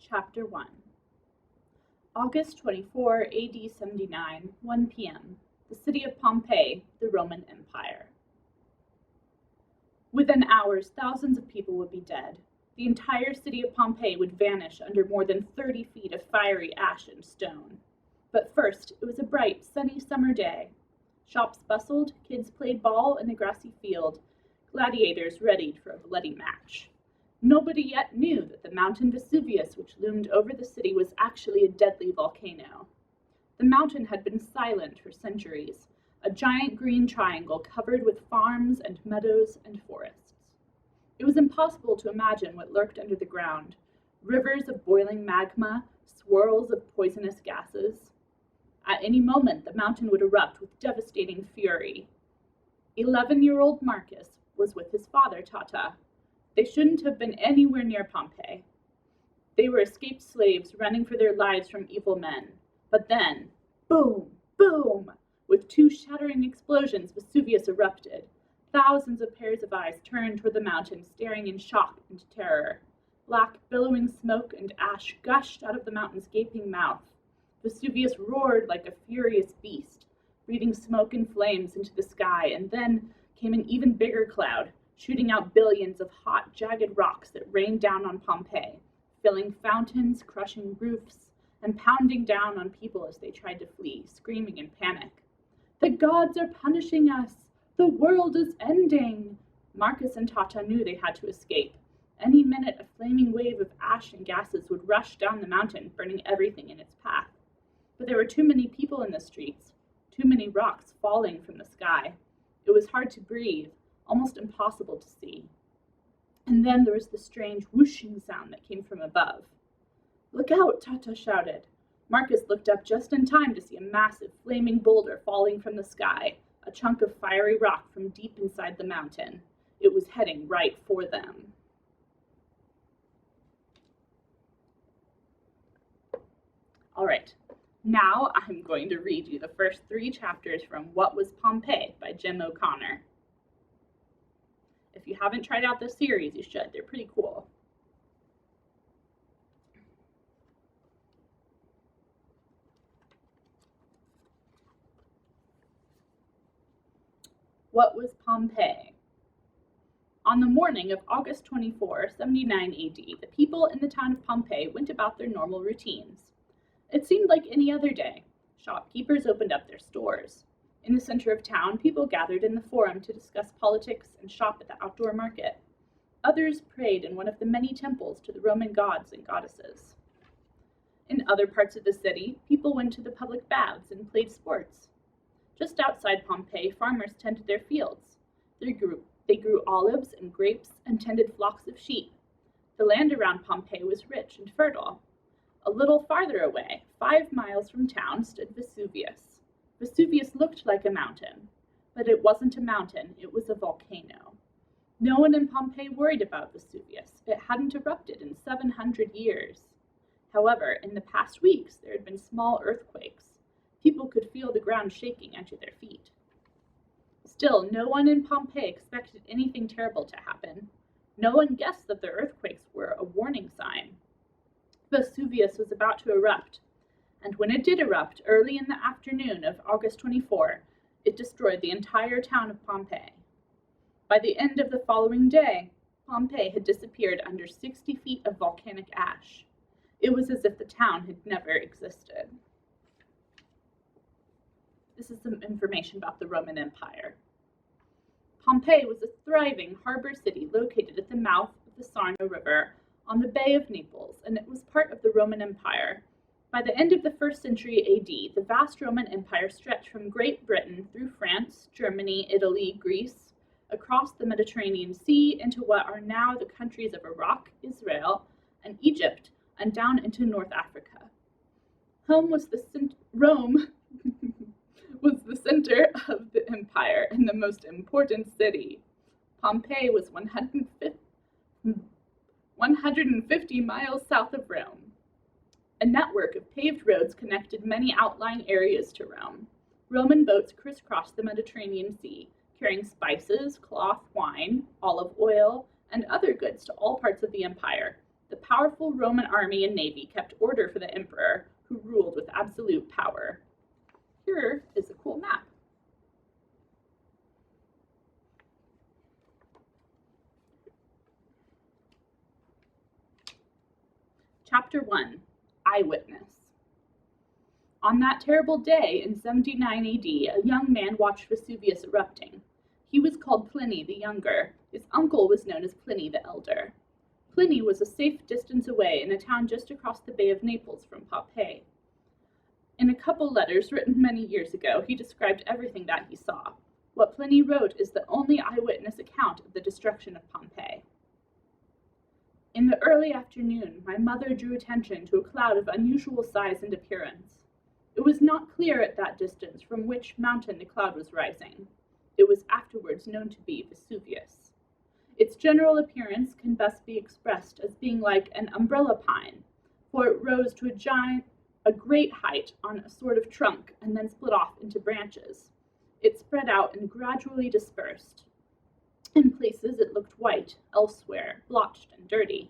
Chapter 1 August 24, AD 79, 1 p.m. The city of Pompeii, the Roman Empire. Within hours, thousands of people would be dead. The entire city of Pompeii would vanish under more than 30 feet of fiery ash and stone. But first, it was a bright, sunny summer day. Shops bustled, kids played ball in a grassy field, gladiators readied for a bloody match. Nobody yet knew that the mountain Vesuvius, which loomed over the city, was actually a deadly volcano. The mountain had been silent for centuries, a giant green triangle covered with farms and meadows and forests. It was impossible to imagine what lurked under the ground: rivers of boiling magma, swirls of poisonous gases. At any moment, the mountain would erupt with devastating fury. 11-year-old Marcus was with his father, Tata. They shouldn't have been anywhere near Pompeii. They were escaped slaves running for their lives from evil men. But then, boom, boom! With two shattering explosions, Vesuvius erupted. Thousands of pairs of eyes turned toward the mountain, staring in shock and terror. Black, billowing smoke and ash gushed out of the mountain's gaping mouth. Vesuvius roared like a furious beast, breathing smoke and flames into the sky, and then came an even bigger cloud, shooting out billions of hot, jagged rocks that rained down on Pompeii, filling fountains, crushing roofs, and pounding down on people as they tried to flee, screaming in panic. "The gods are punishing us! The world is ending!" Marcus and Tata knew they had to escape. Any minute, a flaming wave of ash and gases would rush down the mountain, burning everything in its path. But there were too many people in the streets, too many rocks falling from the sky. It was hard to breathe, almost impossible to see. And then there was the strange whooshing sound that came from above. "Look out!" Tata shouted. Marcus looked up just in time to see a massive flaming boulder falling from the sky, a chunk of fiery rock from deep inside the mountain. It was heading right for them. All right, now I'm going to read you the first 3 chapters from What Was Pompeii by Jim O'Connor. If you haven't tried out this series, you should. They're pretty cool. What was Pompeii? On the morning of August 24, 79 AD, the people in the town of Pompeii went about their normal routines. It seemed like any other day. Shopkeepers opened up their stores. In the center of town, people gathered in the forum to discuss politics and shop at the outdoor market. Others prayed in one of the many temples to the Roman gods and goddesses. In other parts of the city, people went to the public baths and played sports. Just outside Pompeii, farmers tended their fields. They grew olives and grapes and tended flocks of sheep. The land around Pompeii was rich and fertile. A little farther away, 5 miles from town, stood Vesuvius. Vesuvius looked like a mountain, but it wasn't a mountain, it was a volcano. No one in Pompeii worried about Vesuvius. It hadn't erupted in 700 years. However, in the past weeks, there had been small earthquakes. People could feel the ground shaking under their feet. Still, no one in Pompeii expected anything terrible to happen. No one guessed that the earthquakes were a warning sign. Vesuvius was about to erupt, and when it did erupt early in the afternoon of August 24, it destroyed the entire town of Pompeii. By the end of the following day, Pompeii had disappeared under 60 feet of volcanic ash. It was as if the town had never existed. This is some information about the Roman Empire. Pompeii was a thriving harbor city located at the mouth of the Sarno River on the Bay of Naples, and it was part of the Roman Empire. By the end of the 1st century AD, the vast Roman Empire stretched from Great Britain through France, Germany, Italy, Greece, across the Mediterranean Sea into what are now the countries of Iraq, Israel, and Egypt, and down into North Africa. Rome was the center of the empire and the most important city. Pompeii was 150 miles south of Rome. A network of paved roads connected many outlying areas to Rome. Roman boats crisscrossed the Mediterranean Sea, carrying spices, cloth, wine, olive oil, and other goods to all parts of the empire. The powerful Roman army and navy kept order for the emperor, who ruled with absolute power. Here is a cool map. Chapter 1, Eyewitness. On that terrible day in 79 AD, a young man watched Vesuvius erupting. He was called Pliny the Younger. His uncle was known as Pliny the Elder. Pliny was a safe distance away in a town just across the Bay of Naples from Pompeii. In a couple letters written many years ago, he described everything that he saw. What Pliny wrote is the only eyewitness account of the destruction of Pompeii. In the early afternoon, my mother drew attention to a cloud of unusual size and appearance. It was not clear at that distance from which mountain the cloud was rising. It was afterwards known to be Vesuvius. Its general appearance can best be expressed as being like an umbrella pine, for it rose to a great height on a sort of trunk and then split off into branches. It spread out and gradually dispersed. In places it looked white, elsewhere blotched and dirty.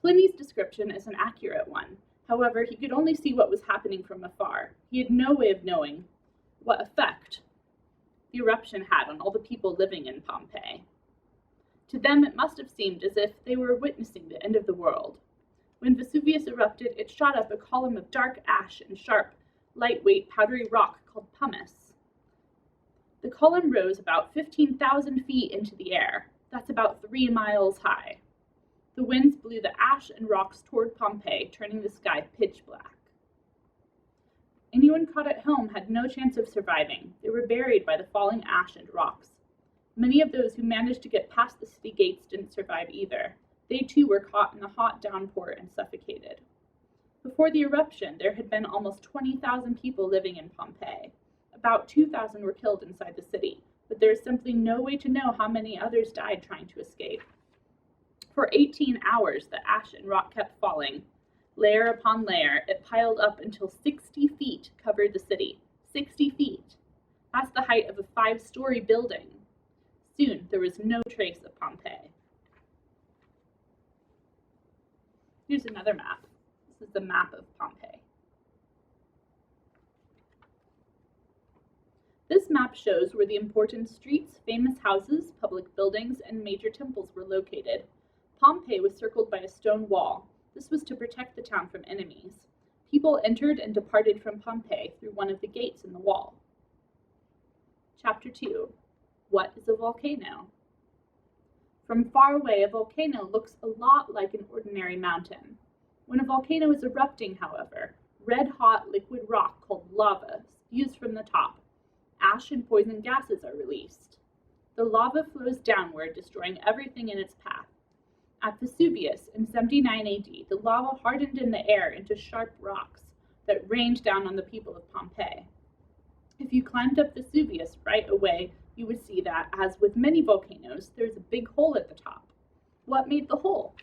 Pliny's description is an accurate one. However, he could only see what was happening from afar. He had no way of knowing what effect the eruption had on all the people living in Pompeii. To them it must have seemed as if they were witnessing the end of the world. When Vesuvius erupted, it shot up a column of dark ash and sharp, lightweight, powdery rock called pumice. The column rose about 15,000 feet into the air. That's about 3 miles high. The winds blew the ash and rocks toward Pompeii, turning the sky pitch black. Anyone caught at home had no chance of surviving. They were buried by the falling ash and rocks. Many of those who managed to get past the city gates didn't survive either. They too were caught in the hot downpour and suffocated. Before the eruption, there had been almost 20,000 people living in Pompeii. About 2,000 were killed inside the city, but there is simply no way to know how many others died trying to escape. For 18 hours, the ash and rock kept falling. Layer upon layer, it piled up until 60 feet covered the city. 60 feet. That's the height of a 5-story building. Soon, there was no trace of Pompeii. Here's another map. This is the map of Pompeii. This map shows where the important streets, famous houses, public buildings, and major temples were located. Pompeii was circled by a stone wall. This was to protect the town from enemies. People entered and departed from Pompeii through one of the gates in the wall. Chapter 2. What is a volcano? From far away, a volcano looks a lot like an ordinary mountain. When a volcano is erupting, however, red-hot liquid rock called lava spews from the top. Ash and poison gases are released. The lava flows downward, destroying everything in its path. At Vesuvius in 79 AD, the lava hardened in the air into sharp rocks that rained down on the people of Pompeii. If you climbed up Vesuvius right away, you would see that, as with many volcanoes, there's a big hole at the top. What made the hole?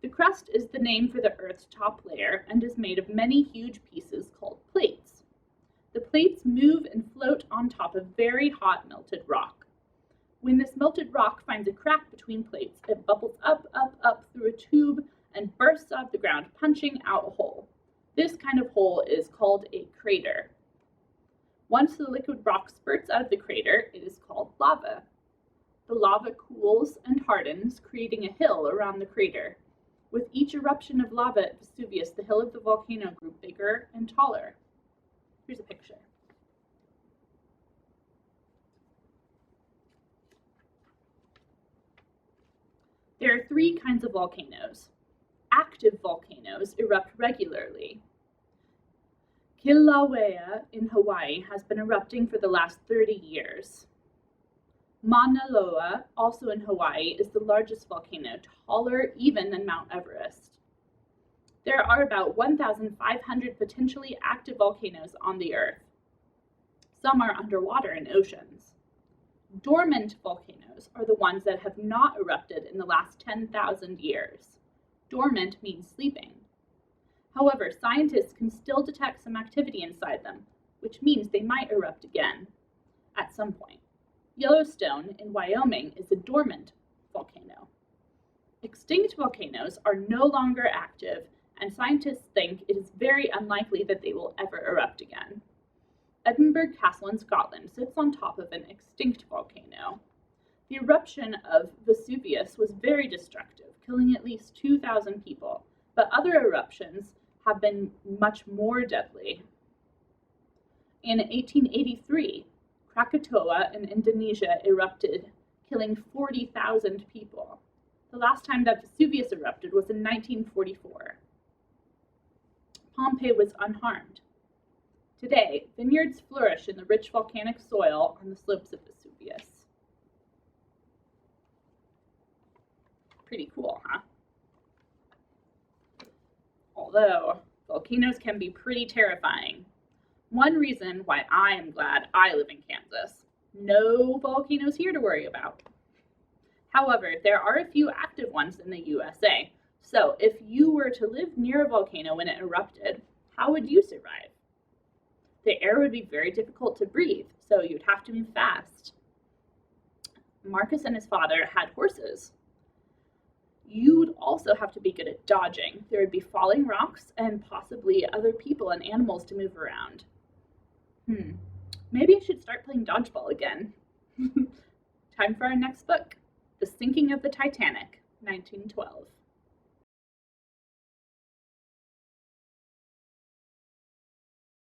The crust is the name for the Earth's top layer and is made of many huge pieces called plates. The plates move and float on top of very hot melted rock. When this melted rock finds a crack between plates, it bubbles up, up, up through a tube and bursts out of the ground, punching out a hole. This kind of hole is called a crater. Once the liquid rock spurts out of the crater, it is called lava. The lava cools and hardens, creating a hill around the crater. With each eruption of lava at Vesuvius, the hill of the volcano grew bigger and taller. Here's a picture. There are 3 kinds of volcanoes. Active volcanoes erupt regularly. Kilauea in Hawaii has been erupting for the last 30 years. Mauna Loa, also in Hawaii, is the largest volcano, taller even than Mount Everest. There are about 1,500 potentially active volcanoes on the Earth. Some are underwater in oceans. Dormant volcanoes are the ones that have not erupted in the last 10,000 years. Dormant means sleeping. However, scientists can still detect some activity inside them, which means they might erupt again at some point. Yellowstone in Wyoming is a dormant volcano. A Extinct volcanoes are no longer active, and scientists think it is very unlikely that they will ever erupt again. Edinburgh Castle in Scotland sits on top of an extinct volcano. The eruption of Vesuvius was very destructive, killing at least 2,000 people, but other eruptions have been much more deadly. In 1883, Krakatoa in Indonesia erupted, killing 40,000 people. The last time that Vesuvius erupted was in 1944. Pompeii was unharmed. Today, vineyards flourish in the rich volcanic soil on the slopes of Vesuvius. Pretty cool, huh? Although, volcanoes can be pretty terrifying. One reason why I am glad I live in Kansas. No volcanoes here to worry about. However, there are a few active ones in the USA. So if you were to live near a volcano when it erupted, how would you survive? The air would be very difficult to breathe, so you'd have to move fast. Marcus and his father had horses. You'd also have to be good at dodging. There would be falling rocks and possibly other people and animals to move around. Maybe I should start playing dodgeball again. Time for our next book, The Sinking of the Titanic, 1912.